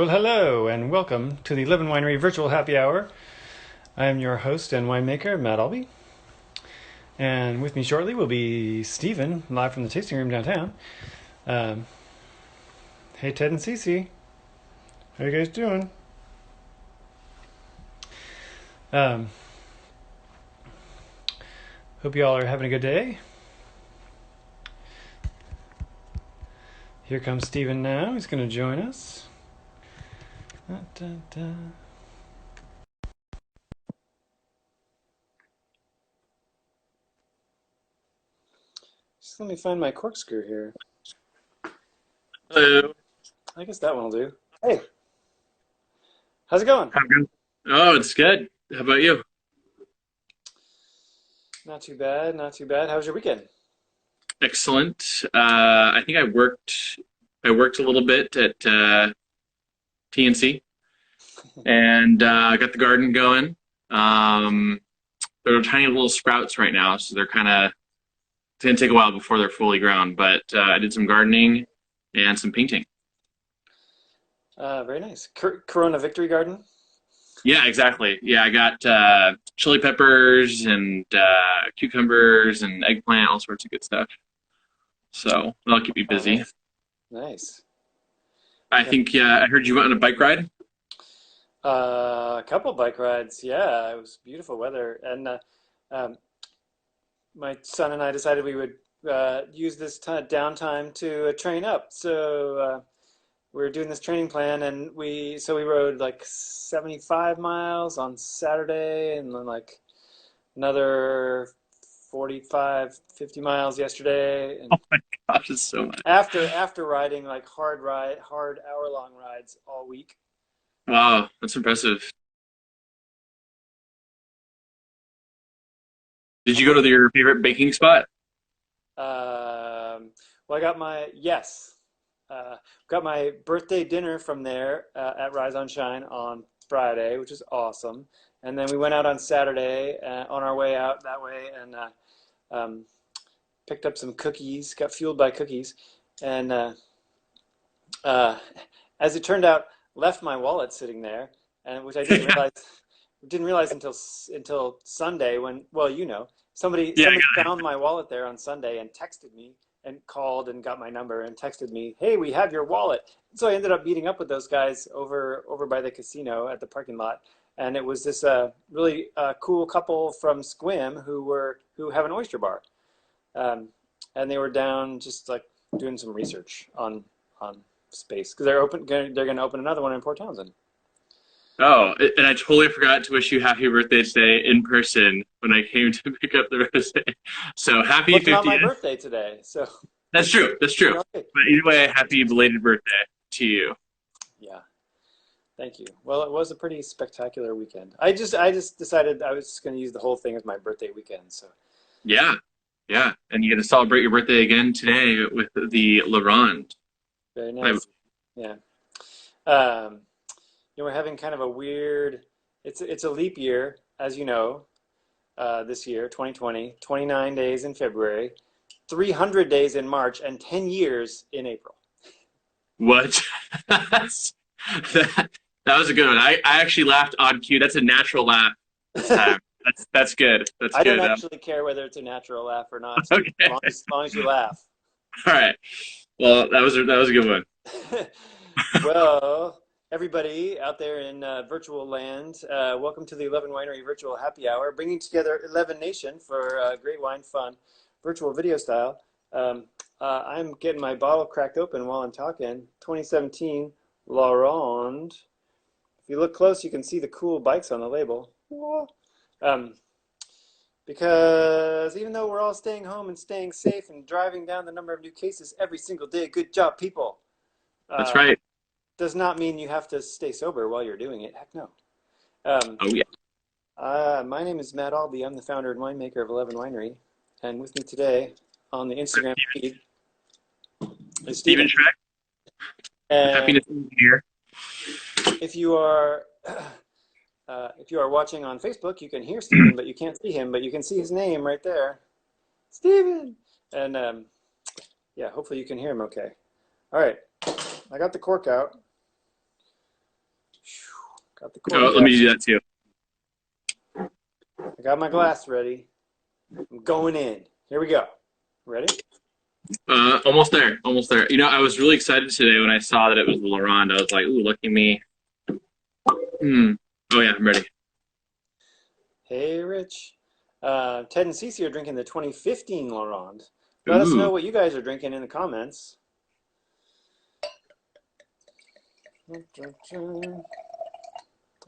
Well, hello, and welcome to the 11 Winery Virtual Happy Hour. I am your host and winemaker, Matt Albee. And with me shortly will be Stephen, live from the tasting room downtown. Um, hey, Ted and Cece. How you guys doing? Um, hope you all are having a good day. Here comes Stephen now. He's going to join us. Da, da, da. Just let me find my corkscrew here. Hello. I guess that one will do. Hey, how's it going? How good? Oh, it's good. How about you? Not too bad, not too bad. How was your weekend? Excellent. I think I worked a little bit at TNC and got the garden going. Um, they're tiny little sprouts right now, so they're kind of it's gonna take a while before they're fully grown. But I did some gardening and some painting. Very nice. Corona Victory Garden? Yeah, exactly. Yeah, I got chili peppers and cucumbers and eggplant, all sorts of good stuff. So that'll keep me Oh, busy. nice. Nice. I Yeah. think I heard you went on a bike ride. A couple bike rides. Yeah, it was beautiful weather, and um, my son and I decided we would use this downtime to train up. So we were doing this training plan, and we rode like 75 miles on Saturday, and then like another 45, 50 miles yesterday, and Oh my gosh, it's so much. after riding like hard hour-long rides all week. Wow, that's impressive. Did you go to your favorite baking spot? Well, I got my yes, got my birthday dinner from there at Rise on Shine on Friday, which is awesome. And then we went out on Saturday on our way out that way and um, picked up some cookies. Got fueled by cookies, and uh, as it turned out, left my wallet sitting there, and which I didn't realize until Sunday when, well, somebody Yeah, somebody found my wallet there on Sunday and texted me and called and got my number and texted me, "Hey, we have your wallet." So I ended up meeting up with those guys over by the casino at the parking lot, and it was this really cool couple from Squim who have an oyster bar, um, and they were down just like doing some research on space because they're going to open another one in Port Townsend. oh, and I totally forgot to wish you happy birthday today in person when I came to pick up the rose. So Well, happy it's not my 50th. birthday today, so That's true. That's true. you're okay. But either way, happy belated birthday to you. Yeah, thank you. Well, it was a pretty spectacular weekend. I just decided I was just going to use the whole thing as my birthday weekend. So Yeah, yeah. And you get to celebrate your birthday again today with the Ronde. very I, nice. Yeah. Um, we're having kind of a weird. It's a leap year, as you know. This year, 2020, 29 days in February, 300 days in March, and 10 years in April. what? that, that was a good one. I actually laughed on cue. That's a natural laugh this time. That's good. That's I don't good. actually care whether it's a natural laugh or not, Steve, Okay. as long as you laugh. All right. Well, that was a good one. Well, everybody out there in virtual land, welcome to the 11 Winery Virtual Happy Hour, bringing together 11 Nation for great wine fun, virtual video style. I'm getting my bottle cracked open while I'm talking. 2017 La Ronde. If you look close, you can see the cool bikes on the label. Um, because even though we're all staying home and staying safe and driving down the number of new cases every single day, good job, people. That's Uh, right. does not mean you have to stay sober while you're doing it. Heck no. Um, Oh yeah. my name is Matt Albee. I'm the founder and winemaker of 11 Winery. And with me today on the Instagram feed is Steven Stephen. Schreck. And Happiness engineer. if you are if you are watching on Facebook, you can hear Stephen, but you can't see him, but you can see his name right there, Stephen. And yeah, hopefully you can hear him okay. All right, I got the cork out. Got the Oh, cork let up. me do that too. I got my glass ready. I'm going in. Here we go. Ready? Almost there, almost there. You know, I was really excited today when I saw that it was the Ronde. I was like, "Ooh, look at me!" Hmm. Oh yeah, I'm ready. Hey, Rich. Ted and Cece are drinking the 2015 Ronde. Let us know Ooh. what you guys are drinking in the comments.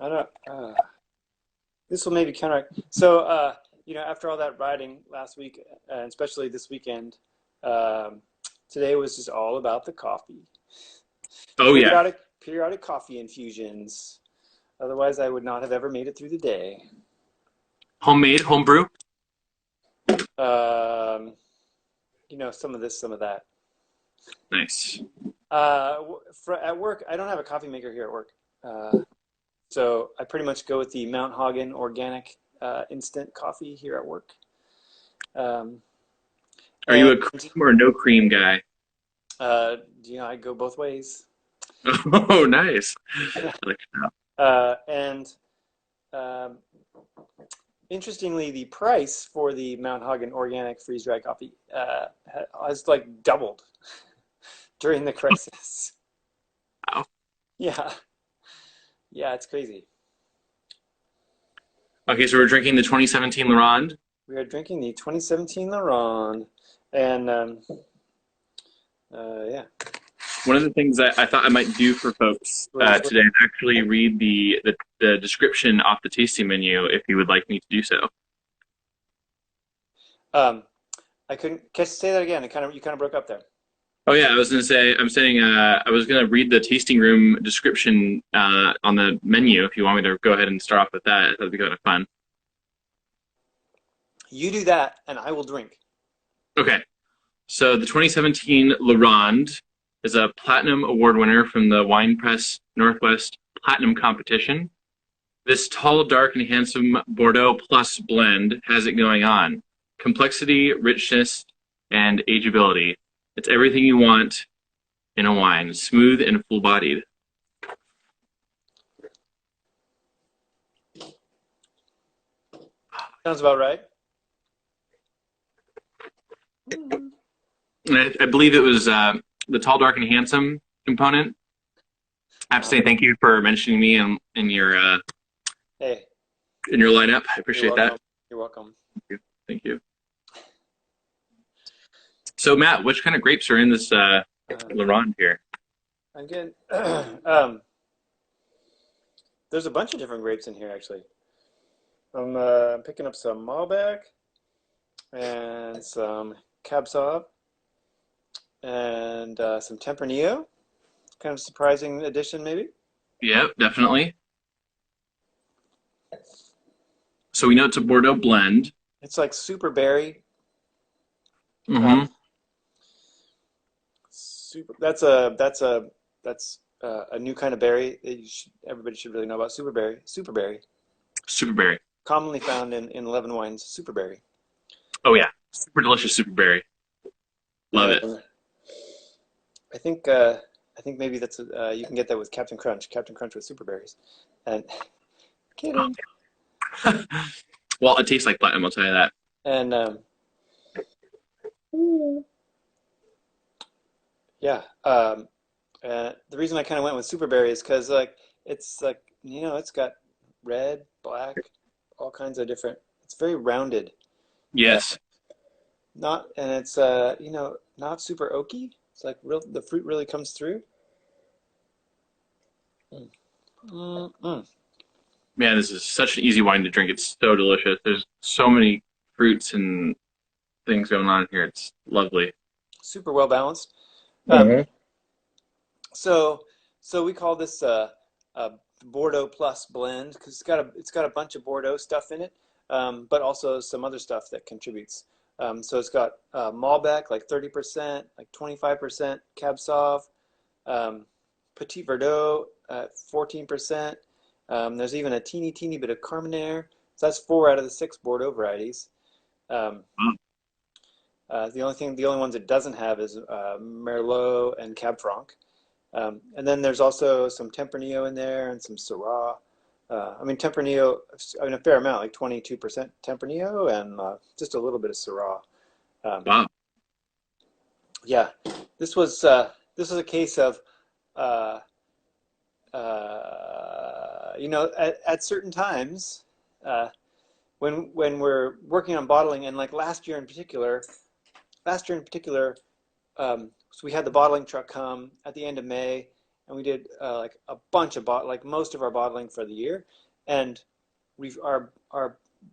I don't. This will maybe counteract. So, after all that riding last week, and especially this weekend, um, today was just all about the coffee. Oh yeah, Periodic coffee infusions. Otherwise, I would not have ever made it through the day. homemade, homebrew. Um, some of this, some of that. Nice. At work, I don't have a coffee maker here at work. So I pretty much go with the Mount Hagen organic instant coffee here at work. Um, Are you and a cream or no cream guy? I go both ways. Oh, nice. I like that. And um, interestingly, the price for the Mount Hagen organic freeze dried coffee has like doubled during the crisis. Wow. Yeah, yeah, it's crazy. Okay, so we're drinking the 2017 Ronde. We are drinking the 2017 Ronde, and yeah, One of the things that I thought I might do for folks today is actually read the description off the tasting menu if you would like me to do so. um, I couldn't catch. Say that again. You kind of broke up there. Oh yeah, I was gonna say I'm saying I was gonna read the tasting room description on the menu if you want me to go ahead and start off with that. That'd be kind of fun. You do that, and I will drink. Okay, so the 2017 La Ronde is a platinum award winner from the Wine Press Northwest Platinum Competition. This tall, dark, and handsome Bordeaux Plus blend has it going on. Complexity, richness, and ageability. It's everything you want in a wine. Smooth and full-bodied. Sounds about right. And I believe it was the tall, dark, and handsome component. I have to say thank you for mentioning me Hey, in your lineup. I you're appreciate that. welcome. You're welcome. Thank you. Thank you. So Matt, which kind of grapes are in this La Ronde here? I'm getting. There's a bunch of different grapes in here, actually. I'm picking up some Malbec and some Cab Sauv and some Tempranillo. Kind of surprising addition, maybe. Yep, definitely. So we know it's a Bordeaux blend. It's like super berry. Mm-hmm. Um, super. That's a new kind of berry that everybody should really know about. Super berry, Superberry. commonly found in 11 wines. Super berry. Oh yeah, super delicious superberry. Love it. And I think maybe you can get that with Captain Crunch. Captain Crunch with super berries. And kidding. Well, it tastes like platinum. I'll tell you that. And yeah, the reason I kind of went with super berry is because it's like it's got red, black, all kinds of different. It's very rounded. Uh, Yes. not and it's not super oaky. It's like the fruit really comes through. Mm. Mm, mm. Man, this is such an easy wine to drink. It's so delicious. There's so many fruits and things going on here. It's lovely. Super well balanced. Um, Hmm. so so we call this a Bordeaux Plus blend because it's got a bunch of Bordeaux stuff in it, but also some other stuff that contributes. So it's got Malbec like 30%, like 25% Cab Sauv, um, Petit Verdot at 14%. There's even a teeny bit of Carmenere. So that's 4 out of the 6 Bordeaux varieties. Um, the only ones it doesn't have is Merlot and Cab Franc. And then there's also some Tempranillo in there and some Syrah. I mean, Tempranillo, I mean, a fair amount, like 22% Tempranillo and just a little bit of Syrah. Um, Wow. yeah, this was a case of uh, at certain times uh, when we're working on bottling, and like last year in particular, so we had the bottling truck come at the end of May, and we did like a bunch of like most of our bottling for the year, and we've our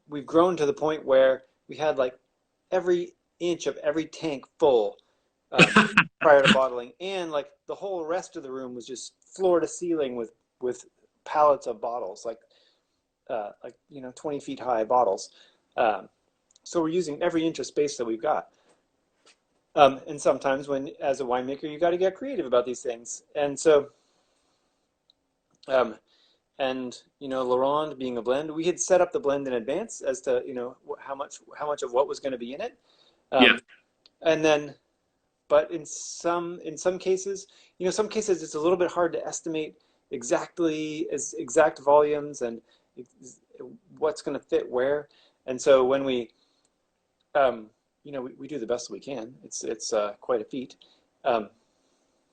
we've grown to the point where we had like every inch of every tank full um, prior to bottling, and like the whole rest of the room was just floor to ceiling with pallets of bottles, like 20 feet high bottles. Um, so we're using every inch of space that we've got. And sometimes when, as a winemaker, you got to get creative about these things. And so, um, La Ronde being a blend, we had set up the blend in advance as to, how much of what was going to be in it. Yeah. Um, and then, but in some cases, some cases it's a little bit hard to estimate exact volumes and what's going to fit where. And so when we do the best we can. It's quite a feat. Um,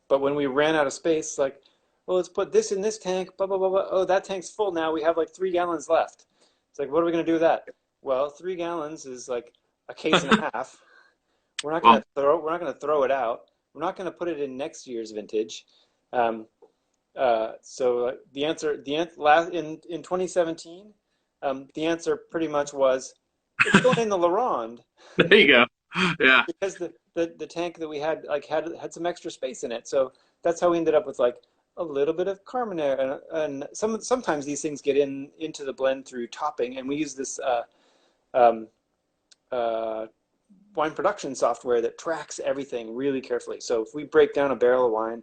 but when we ran out of space, like, well, let's put this in this tank, blah, blah, blah, blah. Oh, that tank's full now. We have like 3 gallons left. It's like, what are we going to do with that? Well, 3 gallons is like a case and a half. Well, We're not going to throw it out. We're not going to put it in next year's vintage. Um, so last in 2017, the answer pretty much was it's going in the La Ronde there you go. Yeah. because the tank that we had like had some extra space in it. So that's how we ended up with like a little bit of Carmenere, and sometimes these things get into the blend through topping, and we use this um, uh, wine production software that tracks everything really carefully. So if we break down a barrel of wine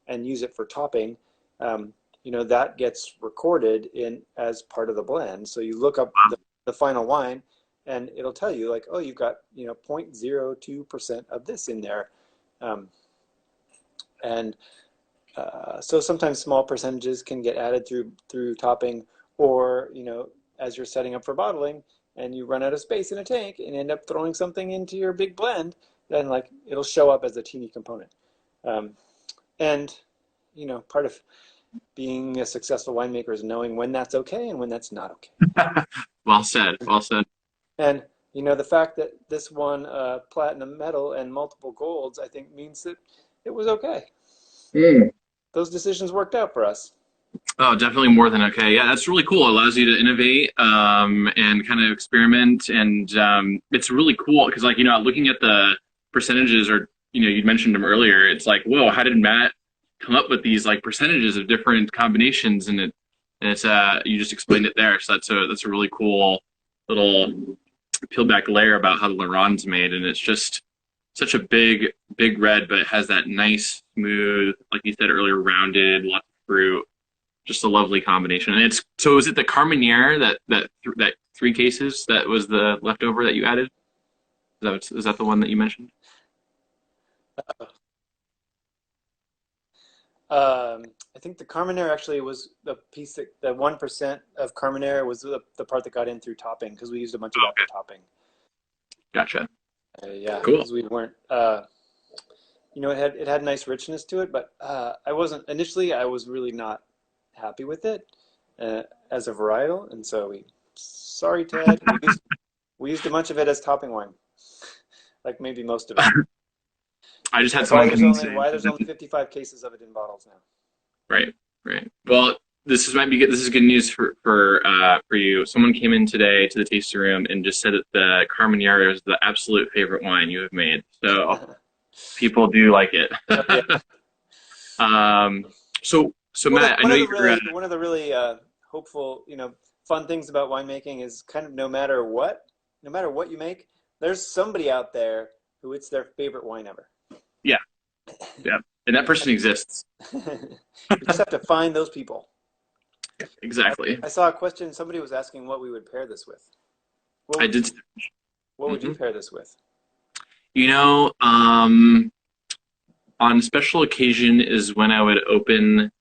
and use it for topping, that gets recorded in as part of the blend. So you look up the final wine, and it'll tell you like, oh, you've got 0.02% of this in there, um, and so sometimes small percentages can get added through topping, or as you're setting up for bottling and you run out of space in a tank and end up throwing something into your big blend, then like it'll show up as a teeny component. And part of being a successful winemaker is knowing when that's okay and when that's not okay. Well said. Well said. And the fact that this won platinum medal and multiple golds, I think means that it was okay. Mm. Those decisions worked out for us. Oh, definitely more than okay. Yeah, that's really cool. It allows you to innovate and kind of experiment, and it's really cool because, like, looking at the percentages, or you mentioned them earlier. It's like, whoa, how did Matt come up with these like percentages of different combinations? And it's you just explained it there. So that's a really cool little peel back layer about how the Laronde's made, and it's just such a big red, but it has that nice, smooth, like you said earlier, rounded, lots of fruit. Just a lovely combination. And it's so is it the Carmenere that 3 cases that was the leftover that you added? Is that the one that you mentioned? I think the Carmenere actually was the piece that the 1% of Carmenere was the part that got in through topping because we used a bunch of Oh, that okay, for topping. gotcha. Yeah, Cool. because we weren't. It had nice richness to it, but I wasn't initially. I was really not happy with it as a varietal, and so sorry, Ted, we used a bunch of it as topping wine, like maybe most of it. I just had Like why someone there's come and only say, why there's only 55 cases of it in bottles now. right, right. Well, might be good. This is good news for you. Someone came in today to the tasting room and just said that the Carmenere is the absolute favorite wine you have made. So people do like it. Oh, yeah. um, so Well, Matt, I know you're one of the really hopeful, fun things about winemaking is kind of no matter what you make, there's somebody out there who it's their favorite wine ever. yeah, yeah, and that person exists. You just have to find those people. Exactly. I saw a question. Somebody was asking what we would pair this with. What I would did. you What would you Mhm. pair this with? You know, on special occasion is when I would open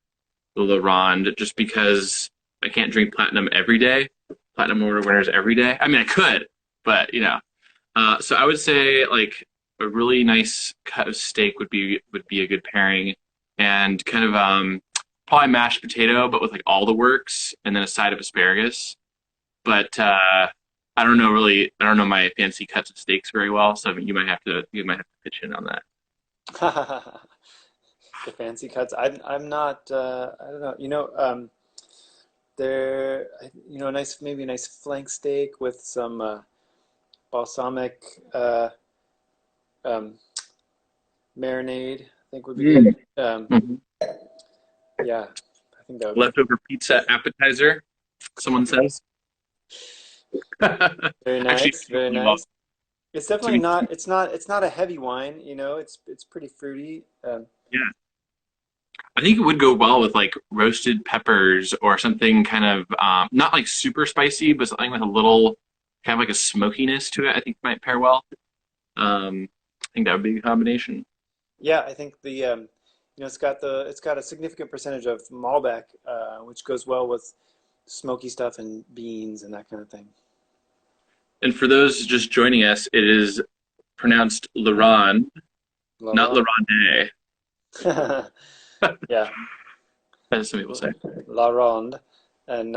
the Ronde, just because I can't drink platinum every day. Platinum award winners every day. I mean, I could, but you know. So I would say like a really nice cut of steak would be a good pairing, and kind of probably mashed potato, but with like all the works, and then a side of asparagus. But I don't know really. I don't know my fancy cuts of steaks very well, so you might have to pitch in on that. The fancy cuts. I'm not. I don't know. A nice maybe a nice flank steak with some balsamic um, marinade. I think would be Mm. good. Mhm. Yeah, I think that would be Leftover pizza appetizer, someone says. very Actually, nice. Very well, nice. It's to definitely be not. It's not a heavy wine. It's pretty fruity. yeah, I think it would go well with like roasted peppers or something kind of not like super spicy, but something with a little kind of like a smokiness to it. I think might pair well. I think that would be a combination. Yeah, I think it's got a significant percentage of Malbec, which goes well with smoky stuff and beans and that kind of thing. And for those just joining us, it is pronounced Laron, not Laurent. Laronde, Yeah, as some people say. La Ronde and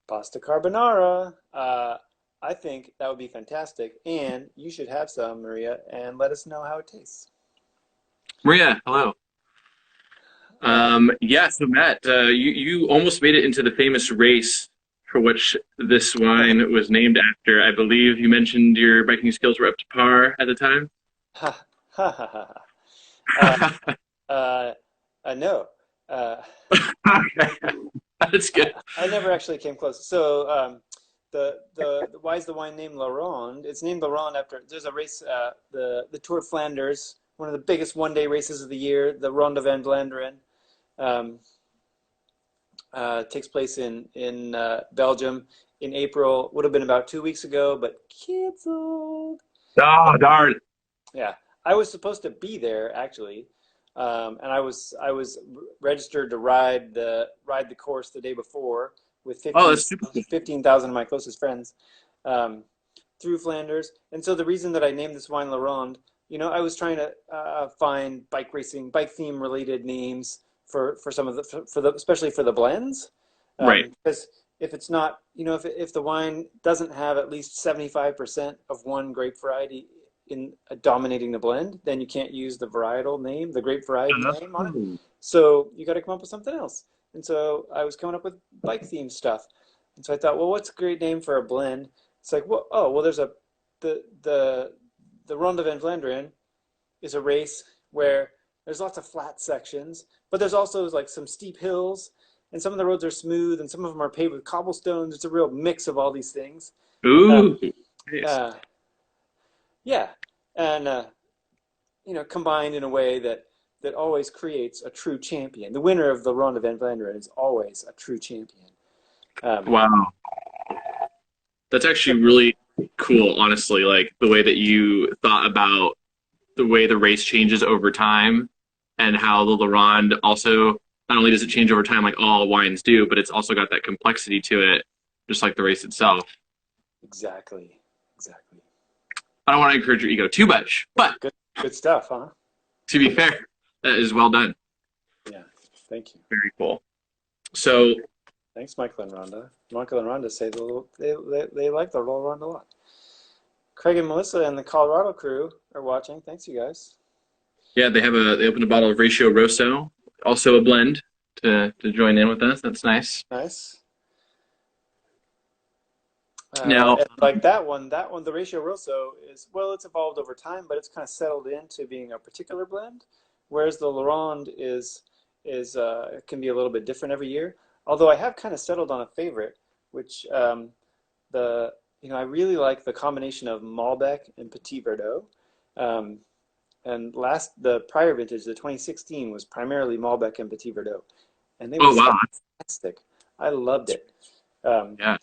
pasta carbonara. I think that would be fantastic, and you should have some, Maria, and let us know how it tastes. Maria, hello. Uh, Yeah, so Matt, you almost made it into the famous race for which this wine was named after. I believe you mentioned your biking skills were up to par at the time. ha ha ha ha. Uh, uh, no. Uh, That's good. I never actually came close. So why is the wine named La Ronde? It's named La Ronde after there's a race, the Tour of Flanders, one of the biggest one-day races of the year, the Ronde van Vlaanderen. Um, takes place in Belgium in April. Would have been about 2 weeks ago, but canceled. Oh, darn. Yeah, I was supposed to be there actually, and I was registered to ride the course the day before with Oh, 15 that's super cool. 15,000 of my closest friends um, through Flanders. And so the reason that I named this wine La Ronde, I was trying to find bike theme related names for some of the especially for the blends, Right. because if it's not, if the wine doesn't have at least 75% of one grape variety in dominating the blend, then you can't use the varietal name, the grape variety name on it. Oh. So you got to come up with something else. And so I was coming up with bike theme stuff. And so I thought, well, what's a great name for a blend? It's like, well, there's the Ronde van Vlaanderen is a race where there's lots of flat sections, but there's also like some steep hills, and some of the roads are smooth, and some of them are paved with cobblestones. It's a real mix of all these things. Um, Ooh. Nice. uh, yeah, and combined in a way that always creates a true champion. The winner of the Ronde van Vlaanderen is always a true champion. Um, Wow. That's actually really cool, honestly, like the way that you thought about the way the race changes over time and how the Laronde also not only does it change over time like all wines do, but it's also got that complexity to it, just like the race itself. exactly, exactly. I don't want to encourage your ego too much, but Good stuff, huh? to be fair, that is well done. Yeah, thank you. Very cool. So, Thanks, Michael and Rhonda. Michael and Rhonda say they like the Roll Ronde a lot. Craig and Melissa and the Colorado crew are watching. Thanks, you guys. yeah, they opened a bottle of Ratio Rosso, also a blend to join in with us. That's nice. Nice. Now, And like that one, the Ratio Rosso is, well, it's evolved over time, but it's kind of settled into being a particular blend, whereas the Laronde is can be a little bit different every year. Although I have kind of settled on a favorite, which the I really like the combination of Malbec and Petit Verdot. Um, and the prior vintage, the 2016, was primarily Malbec and Petit Verdot, and they were oh wow, fantastic. I loved it. Um, yeah.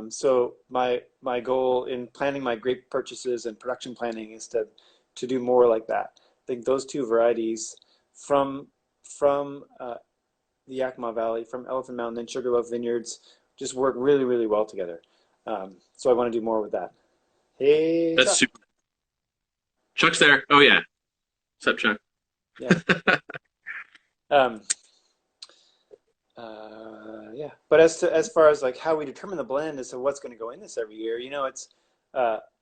so my goal in planning my grape purchases and production planning is to do more like that. think those two varieties from the Yakima Valley, from Elephant Mountain and Sugarloaf Vineyards, just work really, really well together. So I want to do more with that. Hey, That's Chuck. super. Chuck's there. Oh yeah. What's up, Chuck? Yeah. Um, yeah. But as far as like how we determine the blend as to what's going to go in this every year,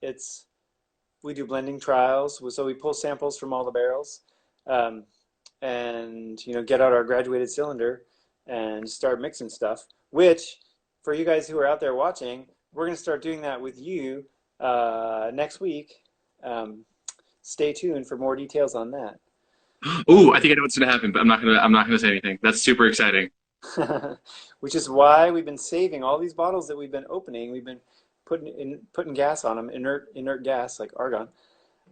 it's we do blending trials. So we pull samples from all the barrels, um, and get out our graduated cylinder and start mixing stuff. Which, for you guys who are out there watching, we're going to start doing that with you next week. Um, Stay tuned for more details on that. Ooh, I think I know what's gonna happen, but I'm not gonna say anything. That's super exciting. Which is why we've been saving all these bottles that we've been opening. We've been putting gas on them, inert gas like argon.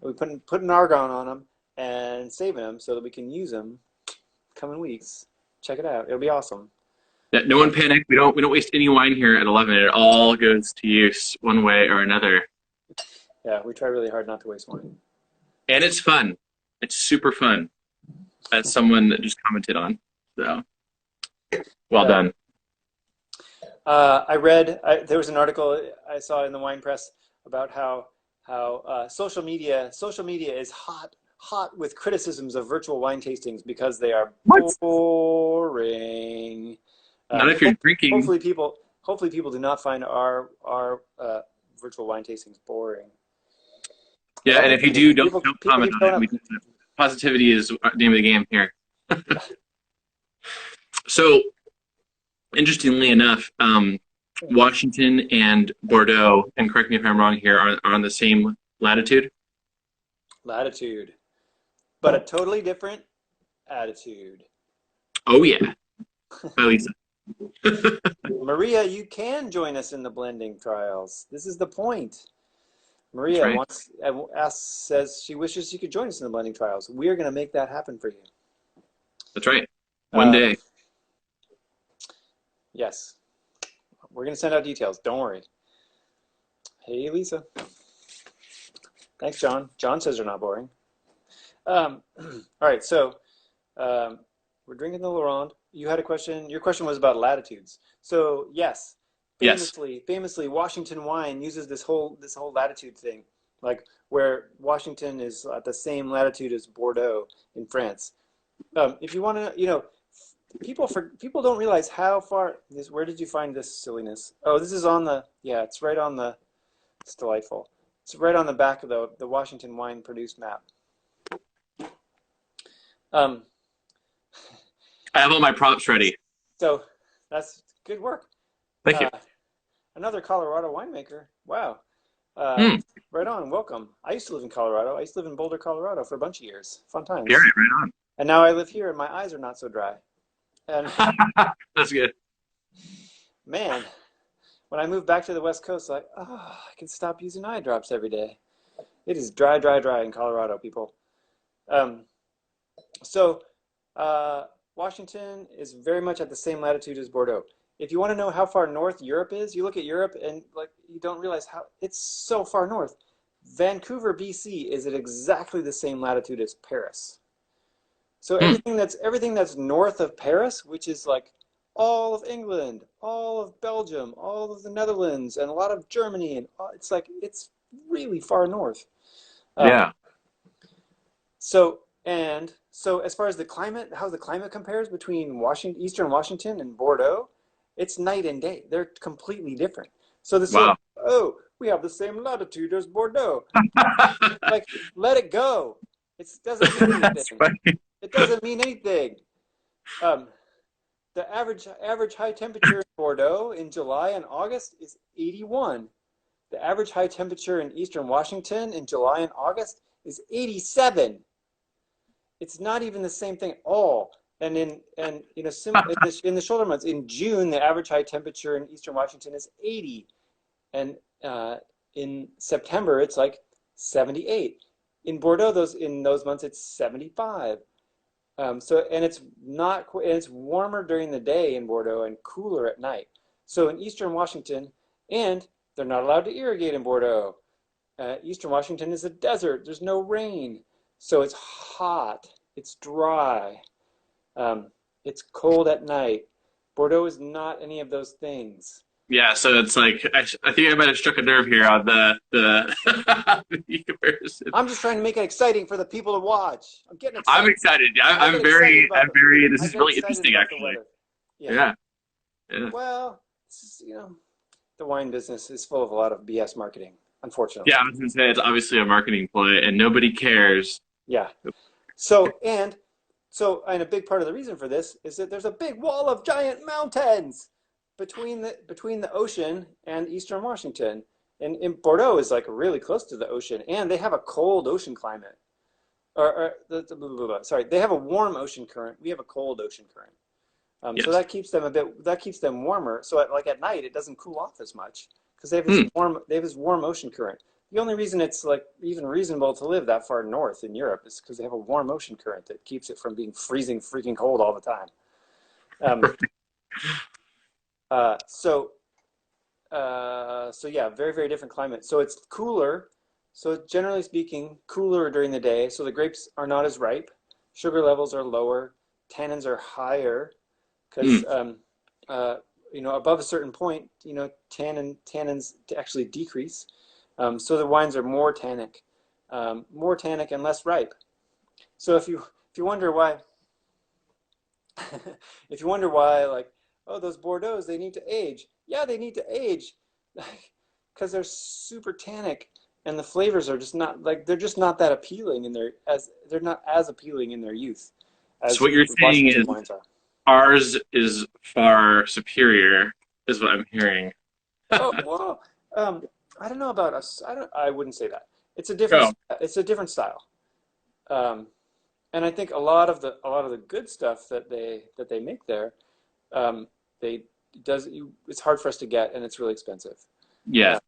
We putting argon on them and saving them so that we can use them coming weeks. Check it out; it'll be awesome. Yeah, no one panic. We don't waste any wine here at 11. It all goes to use one way or another. Yeah, we try really hard not to waste wine. And it's fun. It's super fun, as someone just commented on. So well Uh, done. there was an article I saw in the wine press about how social media is hot with criticisms of virtual wine tastings because they are What? boring. Not if you're drinking. Hopefully people do not find our virtual wine tastings boring. But Yeah, and other if you do, don't people comment keep on showing it. up. Positivity is the name of the game here. So interestingly enough, Washington and Bordeaux, and correct me if I'm wrong here, are on the same latitude. Latitude, but a totally different attitude. Oh yeah, by Lisa. Maria, you can join us in the blending trials. This is the point. That's Maria right. says she wishes she could join us in the blending trials. We are going to make that happen for you. That's right. One Um, day. yes, we're going to send out details. Don't worry. Hey, Lisa. Thanks, John. John says they're not boring. All right, so we're drinking the Ronde. You had a question. Your question was about latitudes. So yes, Yes. famously, Washington wine uses this whole latitude thing, like where Washington is at the same latitude as Bordeaux in France. If you want to, people don't realize how far this. Where did you find this silliness? Oh, this is on the. Yeah, it's right on the. It's delightful. It's right on the back of the Washington wine produced map. Um, I have all my props ready. so that's good work. Thank you. Uh, Another Colorado winemaker. Wow. Uh, Hmm. right on. Welcome. I used to live in Colorado. I used to live in Boulder, Colorado for a bunch of years. Fun Gary, times. right And now I live here and my eyes are not so dry. And on. That's good. man, when I moved back to the West Coast, like, oh, I can stop using eye drops every day. It is dry, dry, dry in Colorado, people. Um, so Washington is very much at the same latitude as Bordeaux. If you want to know how far north Europe is, you look at Europe and like you don't realize how it's so far north. Vancouver, BC is at exactly the same latitude as Paris. So Hmm. everything that's north of Paris, which is like all of England, all of Belgium, all of the Netherlands, and a lot of Germany, and it's really far north. Um, Yeah. so as far as the climate, how the climate compares between Eastern Washington and Bordeaux, it's night and day. They're completely different. So the sort of, Wow. oh, we have the same latitude as Bordeaux. Like, let it go. It doesn't mean That's anything. funny. It doesn't mean anything. Um, the average high temperature in Bordeaux in July and August is 81. The average high temperature in Eastern Washington in July and August is 87. It's not even the same thing at all. And in the shoulder months, in June, the average high temperature in Eastern Washington is 80, and in September it's like 78. In Bordeaux, in those months, it's 75. And it's not, and it's warmer during the day in Bordeaux and cooler at night. So in Eastern Washington, and they're not allowed to irrigate in Bordeaux. Eastern Washington is a desert. There's no rain. So it's hot, it's dry, um, it's cold at night. Bordeaux is not any of those things. Yeah, so it's like I think I might have struck a nerve here on the comparison. I'm just trying to make it exciting for the people to watch. I'm getting I'm excited. excited. Yeah, I get excited about I'm the very. This I is get really excited interesting, about the actually. weather. Yeah. Yeah, yeah, Well, this is, the wine business is full of a lot of BS marketing, yeah. unfortunately. I was gonna say it's obviously a marketing play, and nobody cares. Yeah. So, and a big part of the reason for this is that there's a big wall of giant mountains between the ocean and Eastern Washington. And Bordeaux is like really close to the ocean, and they have a cold ocean climate. Blah, blah, blah. Sorry, they have a warm ocean current. We have a cold ocean current. So Yes. that keeps them warmer. So like at night, it doesn't cool off as much because Hmm. they have this warm ocean current. The only reason it's like even reasonable to live that far north in Europe is because they have a warm ocean current that keeps it from being freezing, freaking cold all the time. Um, uh, so, so yeah, very, very different climate. So it's cooler. So generally speaking, cooler during the day. So the grapes are not as ripe. Sugar levels are lower. Tannins are higher Hmm. because above a certain point, tannins actually decrease. So the wines are more tannic and less ripe. So if you wonder why, if you wonder why, like, oh, those Bordeaux's, they need to age. Yeah, they need to age because they're super tannic and the flavors are just not like they're just not that appealing in their as they're not as appealing in their youth So as what you're saying Washington is wines are. ours is far superior, is what I'm hearing. Oh, well, I don't know about us. I wouldn't say that. Oh, It's a different style. Um, and I think a lot of the good stuff that they make there, um, they it's hard for us to get and it's really expensive. yeah. Uh,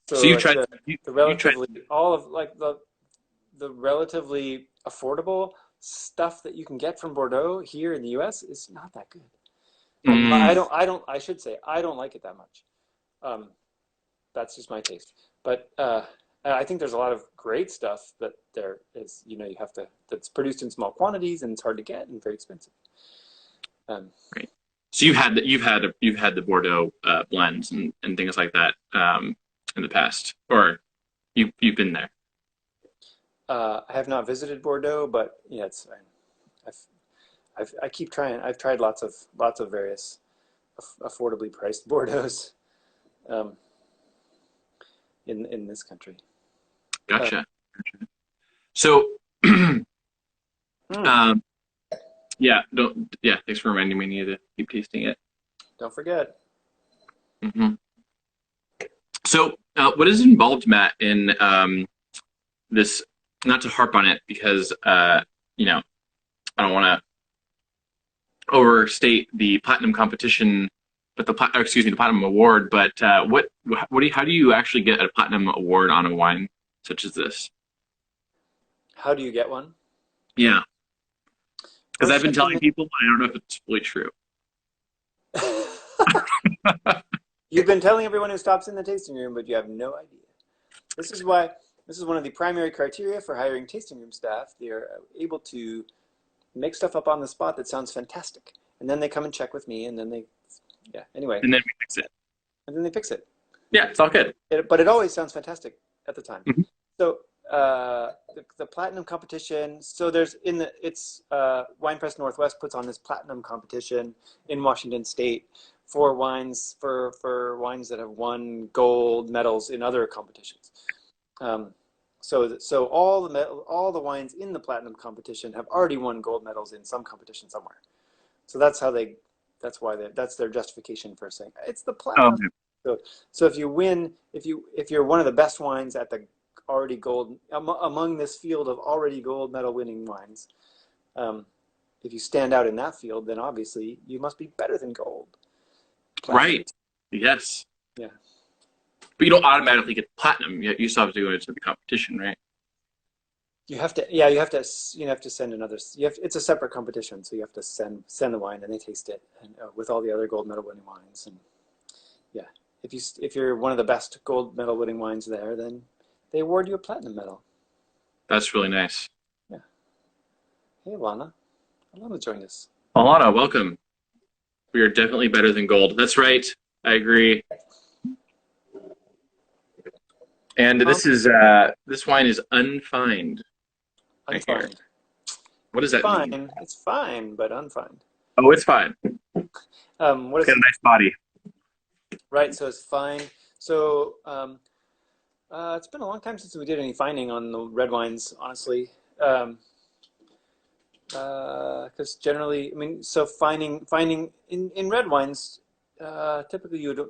So so like the you tried. relatively all of like the relatively affordable stuff that you can get from Bordeaux here in the US is not that good. Mm, I should say I don't like it that much. Um, that's just my taste. But I think there's a lot of great stuff that there is, you have to, that's produced in small quantities and it's hard to get and very expensive. Um, right. So you've had the Bordeaux blends and things like that in the past, or you've been there. I have not visited Bordeaux, but yeah, I've, I keep trying. I've tried lots of various affordably priced Bordeaux's um, in this country. Uh, Gotcha. So, mm, um, yeah. Thanks for reminding me. I need to keep tasting it. don't forget. Hmm. So, what is involved, Matt, in this? Not to harp on it because you know I don't want to overstate the platinum competition, but the platinum award. But how do you actually get a platinum award on a wine such as this? How do you get one? Yeah, because I've First, been you telling submit. people, I don't know if it's fully true. You've been telling everyone who stops in the tasting room, but you have no idea. This is why this is one of the primary criteria for hiring tasting room staff. They are able to make stuff up on the spot that sounds fantastic, and then they come and check with me, and then yeah. Anyway, And then we fix it. and then they fix it. Yeah, it's all good. But it always sounds fantastic at the time. Mhm. So the platinum competition. So there's in the it's Wine Press Northwest puts on this platinum competition in Washington State for wines that have won gold medals in other competitions. Um, so all the wines in the platinum competition have already won gold medals in some competition somewhere. So that's their justification for saying it's the platinum. Okay. So if you're one of the best wines at the already gold among this field of already gold medal winning wines, um, if you stand out in that field, then obviously you must be better than gold, platinum. Right. Yes. Yeah, But you don't automatically get platinum. You still have to go into the competition, right? you have to. Yeah, you have to send another. It's a separate competition, so you have to send the wine and they taste it and with all the other gold medal winning wines. And yeah, if you're one of the best gold medal winning wines there, then they award you a platinum medal. That's really nice. Hey, Lana. Lana joined us. Alana, welcome. We are definitely better than gold. That's right. I agree. And Um, this wine is unfined, I hear. unfined. What does It's that mean? fine. It's fine, but unfined. Oh, it's fine. What It's got is a nice body. right? So it's fine. So it's been a long time since we did any finding on the red wines, honestly. Because generally, I mean, so finding in red wines, typically you would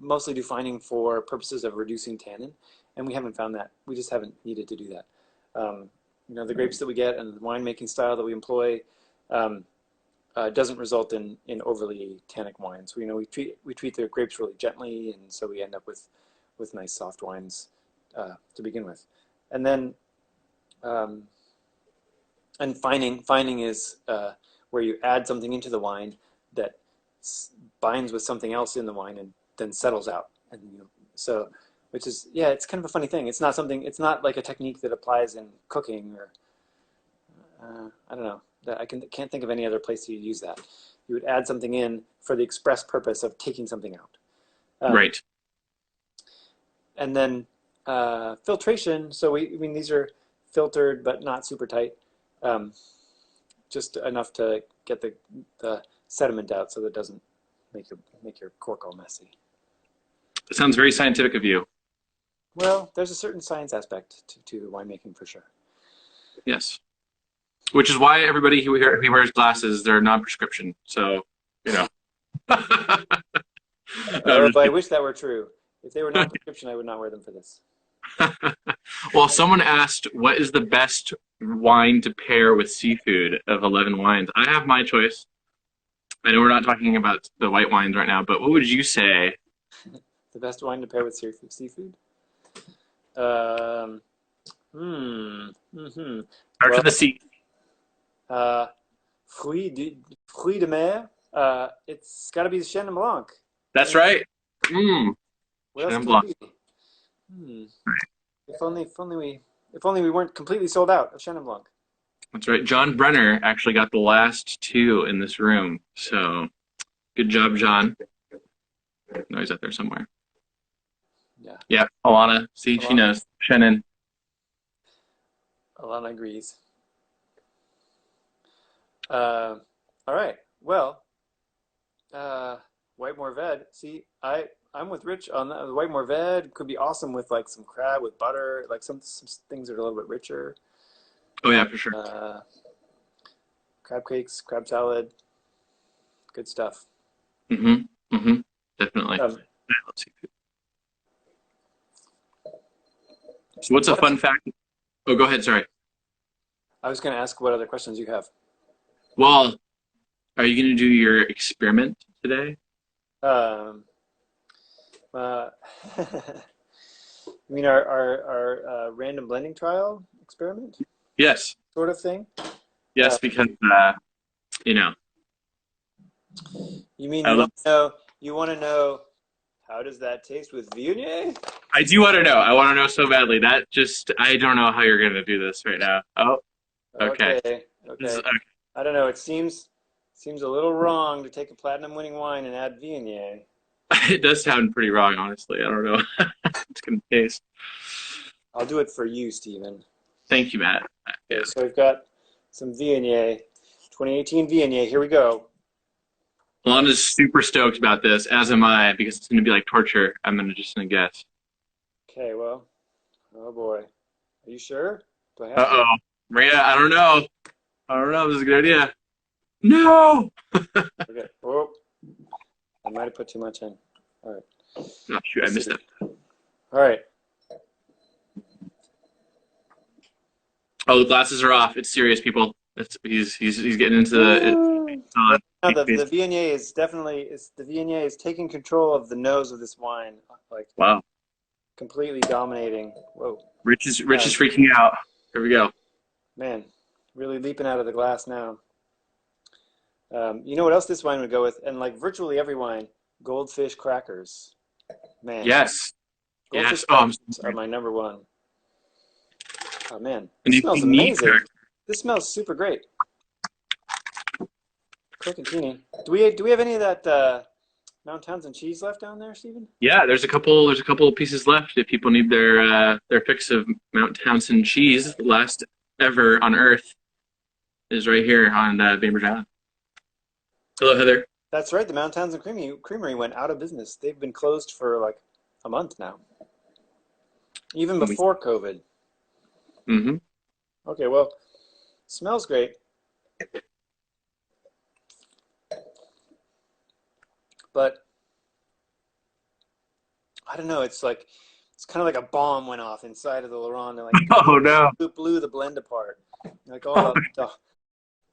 mostly do finding for purposes of reducing tannin, and we haven't found that. We just haven't needed to do that. The grapes that we get and the winemaking style that we employ um, doesn't result in overly tannic wines. We treat the grapes really gently, and so we end up with nice soft wines to begin with, and then. Um, and finding is where you add something into the wine that binds with something else in the wine and then settles out. And so, which is yeah, it's kind of a funny thing. It's not something. It's not like a technique that applies in cooking or I don't know. Can't think of any other place you'd use that. You would add something in for the express purpose of taking something out. Um, Right. and then filtration. So I mean, these are filtered but not super tight. Um, just enough to get the sediment out so that it doesn't make your cork all messy. It sounds very scientific of you. Well, there's a certain science aspect to winemaking for sure. Yes. Which is why everybody who wears glasses, they're non-prescription. So, you know. No, I'm Oh, just but I kidding. wish that were true. If they were non-prescription, I would not wear them for this. Well, someone asked, what is the best wine to pair with seafood of 11 wines? I have my choice. I know we're not talking about the white wines right now, but what would you say? The best wine to pair with seafood? Um, hmm. Starts Well, with a C. uh, fruits de mer. It's got to be the Chenin Blanc. That's right. Mmm. What else Chenin could it Blanc. be? Hmm. If only we weren't completely sold out of Chenin Blanc. That's right. John Brenner actually got the last two in this room. So good job, John. No, he's out there somewhere. Yeah, Yeah, Alana. See, she Alana, knows. Shannon. Alana agrees. Uh, all right. Well, uh, White Morved. See, I'm with Rich on that. The White Morved could be awesome with like some crab with butter, like some things that are a little bit richer. Oh Uh, yeah, for sure. uh, Crab cakes, crab salad, good stuff. Mm-hmm. Mm-hmm. Definitely. Um, I love seafood. So what's a what? fun fact? Oh, go ahead. Sorry. I was going to ask what other questions you have. Well, are you going to do your experiment today? Um, uh, you mean our random blending trial experiment Yes. sort of thing? Uh, Yes, because you know, you mean I you love. want to know? You want to know how does that taste with Viognier? I do want to know. I want to know so badly. That just I don't know how you're going to do this right now. Oh, okay. Okay, This is okay. I don't know. It seems a little wrong to take a platinum winning wine and add Viognier. okay. It does sound pretty wrong, honestly. I don't know. It's going to taste. I'll do it for you, Stephen. Thank you, Matt. Okay, Yeah. so we've got some Viognier, 2018 Viognier. Here we go. Alana's super stoked about this, as am I, because it's going to be like torture. I'm gonna just gonna guess. Okay, well, oh boy. Are you sure? Do I have to? Uh-oh. Maria, I don't know. I don't know. This is a good idea. No! Okay. Oh, I might have put too much in. All right. Oh, shoot, I Let's missed see. it. All right. Oh, the glasses are off. It's serious, people. He's getting into the Woo! it's Well, on. now the Viognier is definitely is the Viognier is taking control of the nose of this wine, like Wow. completely dominating. Whoa, Rich is freaking out. Here we go. man, really leaping out of the glass now. You know what else this wine would go with? And like virtually every wine, goldfish crackers. Man, Yes. goldfish Yes. Oh, I'm so crackers are sorry. my number one. Oh man, And this you smells need amazing. crackers. This smells super great. quick and teeny. Do we have any of that Mount Townsend cheese left down there, Stephen? Yeah, there's a couple of pieces left if people need their fix of Mount Townsend cheese. The last ever on Earth is right here on Bainbridge Island. Hello, Heather. That's right. The Mount Townsend Creamery went out of business. They've been closed for like a month now, even before COVID. Mm-hmm. Okay, well, smells great, but I don't know. It's kind of like a bomb went off inside of the Ronde and like Oh no. blew the blend apart. Like all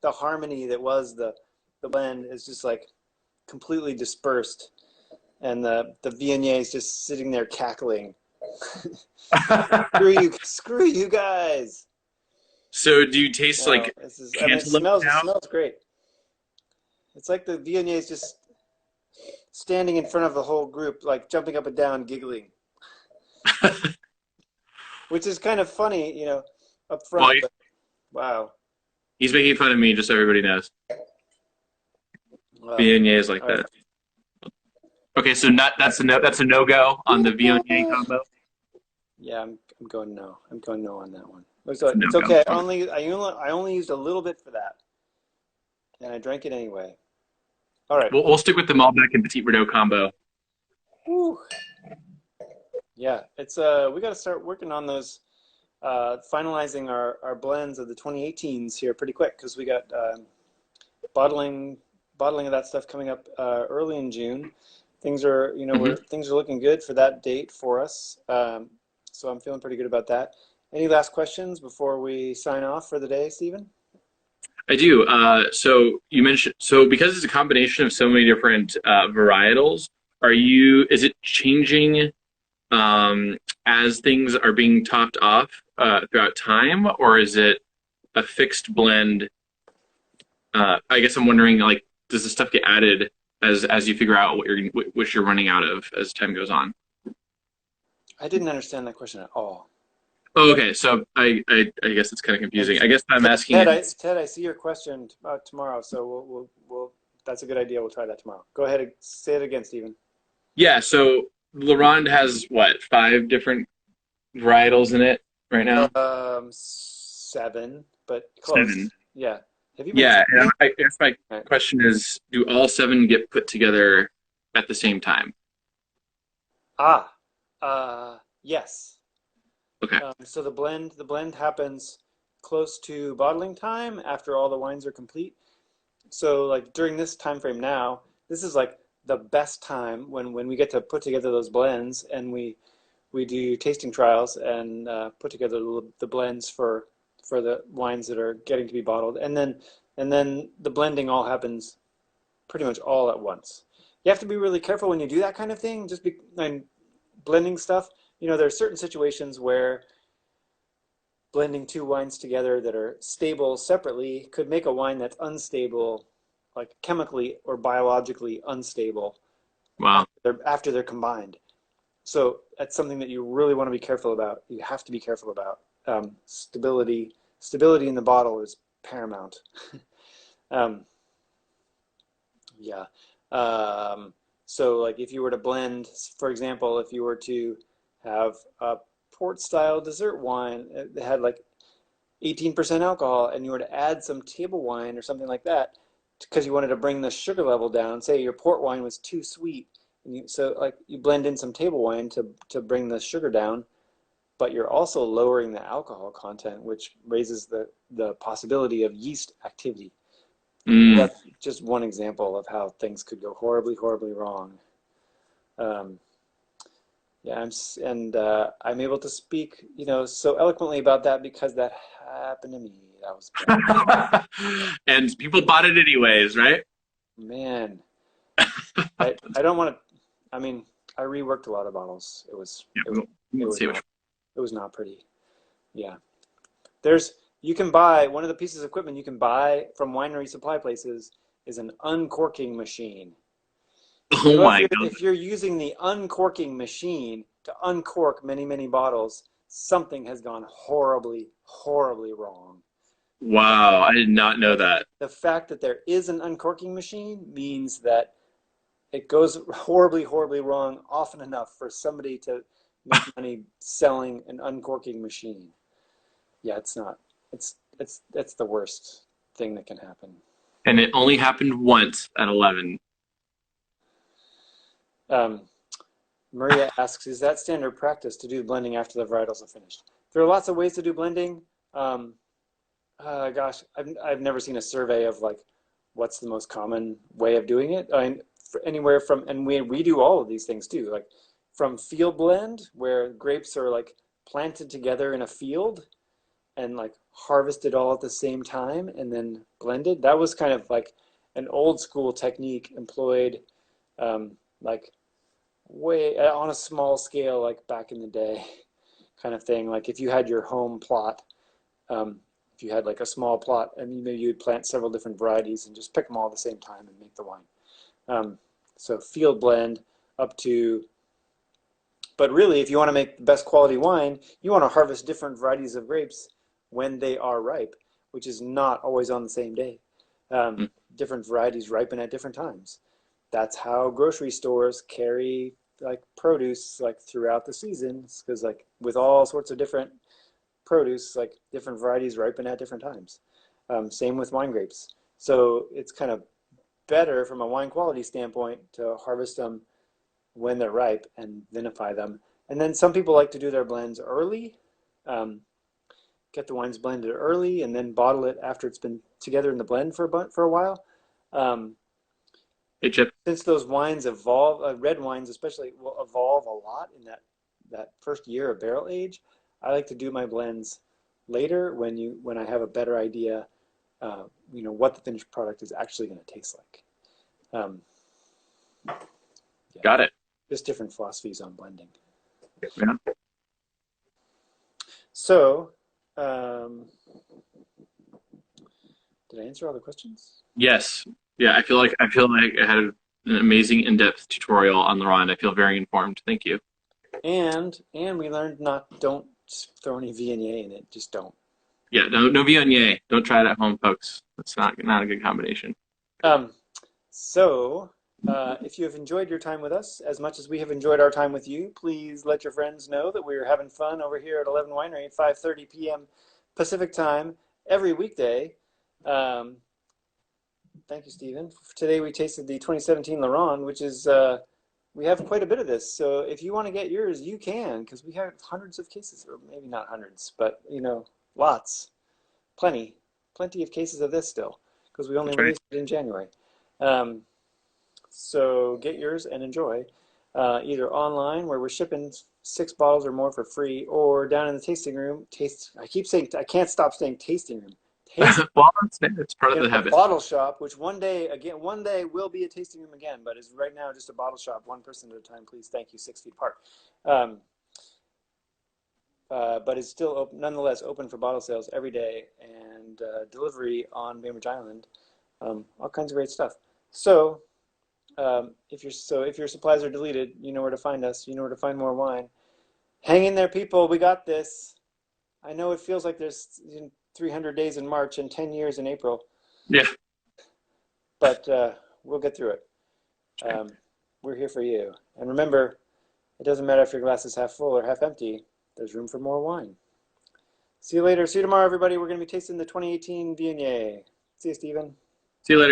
the harmony that was the blend is just like completely dispersed, and the Viognier is just sitting there cackling. Screw you guys. So do you taste Wow, like this is. I mean, cantaloupe it now? smells great. It's like the Viognier is just standing in front of the whole group, like jumping up and down, giggling, which is kind of funny, up Well, front. But wow. he's making fun of me, just so everybody knows. Well, Viognier is like all right. that. Okay, so that's a no go on the Viognier combo. Yeah, I'm going no. I'm going no on that one. It's a no It's go. okay. I only used a little bit for that, and I drank it anyway. All right. We'll stick with the Malbec and Petit Verdot combo. Whew. Yeah, it's we got to start working on those, finalizing our blends of the 2018s here pretty quick because we got bottling of that stuff coming up early in June. Things are things are looking good for that date for us. So I'm feeling pretty good about that. Any last questions before we sign off for the day, Stephen? I do. So you mentioned because it's a combination of so many different varietals. Is it changing as things are being topped off throughout time, or is it a fixed blend? I guess I'm wondering, like, does the stuff get added as you figure out what you're running out of as time goes on? I didn't understand that question at all. Oh, okay. So I guess it's kind of confusing. I guess I'm asking Ted, if I see your question tomorrow, so we'll that's a good idea. We'll try that tomorrow. Go ahead and say it again, Stephen. yeah. So Ronde has what, 5 different varietals in it right now? 7, but close. 7. Yeah. Have you been Yeah, and counting? I guess my Right. question is, do all 7 get put together at the same time? Ah, yes. Okay. So the blend happens close to bottling time after all the wines are complete. So like during this time frame now, this is like the best time when we get to put together those blends and we do tasting trials and put together the blends for the wines that are getting to be bottled, and then the blending all happens pretty much all at once. You have to be really careful when you do that kind of thing. And blending stuff. There are certain situations where blending 2 wines together that are stable separately could make a wine that's unstable, like chemically or biologically unstable Wow. after they're combined. So that's something that you really want to be careful about. You have to be careful about. Stability in the bottle is paramount. um, yeah. So like if you were to blend, for example, if you were to have a port style dessert wine that had like 18% alcohol and you were to add some table wine or something like that because you wanted to bring the sugar level down, say your port wine was too sweet, so like you blend in some table wine to bring the sugar down, but you're also lowering the alcohol content, which raises the possibility of yeast activity. Mm. That's just one example of how things could go horribly, horribly wrong. Um, yeah, I'm able to speak, so eloquently about that because that happened to me. That was bad. And people bought it anyways, right? Man, I don't want to. I mean, I reworked a lot of bottles. Yeah, It was we it won't was say which. not it was not pretty. Yeah, you can buy one of the pieces of equipment you can buy from winery supply places is an uncorking machine. Oh So if my you're God. if you're using the uncorking machine to uncork many, many bottles, something has gone horribly, horribly wrong. Wow, I did not know that. The fact that there is an uncorking machine means that it goes horribly, horribly wrong often enough for somebody to make money selling an uncorking machine. Yeah, it's not. It's the worst thing that can happen. And it only happened once at 11. Um, Maria asks, is that standard practice to do blending after the varietals are finished? There are lots of ways to do blending. Um, gosh, I've never seen a survey of like what's the most common way of doing it. I mean, anywhere from, and we do all of these things too, like from field blend where grapes are like planted together in a field and like harvested all at the same time and then blended. That was kind of like an old school technique employed like way on a small scale, like back in the day, kind of thing. Like if you had your home plot, um, if you had like a small plot, and maybe you would plant several different varieties and just pick them all at the same time and make the wine. Um, so field blend up to, but really, if you want to make the best quality wine, you want to harvest different varieties of grapes when they are ripe, which is not always on the same day. Hmm. Different varieties ripen at different times. That's how grocery stores carry like produce like throughout the seasons, because like with all sorts of different produce, like different varieties ripen at different times. Same with wine grapes. So it's kind of better from a wine quality standpoint to harvest them when they're ripe and vinify them. And then some people like to do their blends early, um, get the wines blended early, and then bottle it after it's been together in the blend for a while. Um, Hey, Chip. since those wines evolve, red wines especially will evolve a lot in that first year of barrel age. I like to do my blends later when I have a better idea, what the finished product is actually going to taste like. Um, yeah, Got it. just different philosophies on blending. Yeah. So, um, did I answer all the questions? Yes. Yeah, I feel like I had an amazing in-depth tutorial on the Ronde. I feel very informed. Thank you. And we learned not don't throw any Viognier in it. Just don't. Yeah, no Viognier. Don't try it at home, folks. That's not a good combination. Um, so, if you have enjoyed your time with us as much as we have enjoyed our time with you, please let your friends know that we're having fun over here at 11 Winery at 5:30 p.m. Pacific time every weekday. Um, thank you, Stephen. Today we tasted the 2017 Ronde, which is we have quite a bit of this. So if you want to get yours, you can, because we have hundreds of cases, or maybe not hundreds, but lots, plenty, plenty of cases of this still, because we only That's right. released it in January. Um, so get yours and enjoy, either online where we're shipping 6 bottles or more for free, or down in the tasting room. I keep saying I can't stop saying tasting room. Tasting Well, it's part of in the our habit. bottle shop, which one day will be a tasting room again, but is right now just a bottle shop, one person at a time, please. Thank you, 6 feet apart. Um, but it's still open, nonetheless open for bottle sales every day and delivery on Bainbridge Island. All kinds of great stuff. So if your supplies are deleted, you know where to find us. You know where to find more wine. Hang in there, people. We got this. I know it feels like there's 300 days in March and 10 years in April, Yeah. but we'll get through it. Um, we're here for you. And remember, it doesn't matter if your glass is half full or half empty. There's room for more wine. See you later. See you tomorrow, everybody. We're going to be tasting the 2018 Viognier. See you, Stephen. See you later.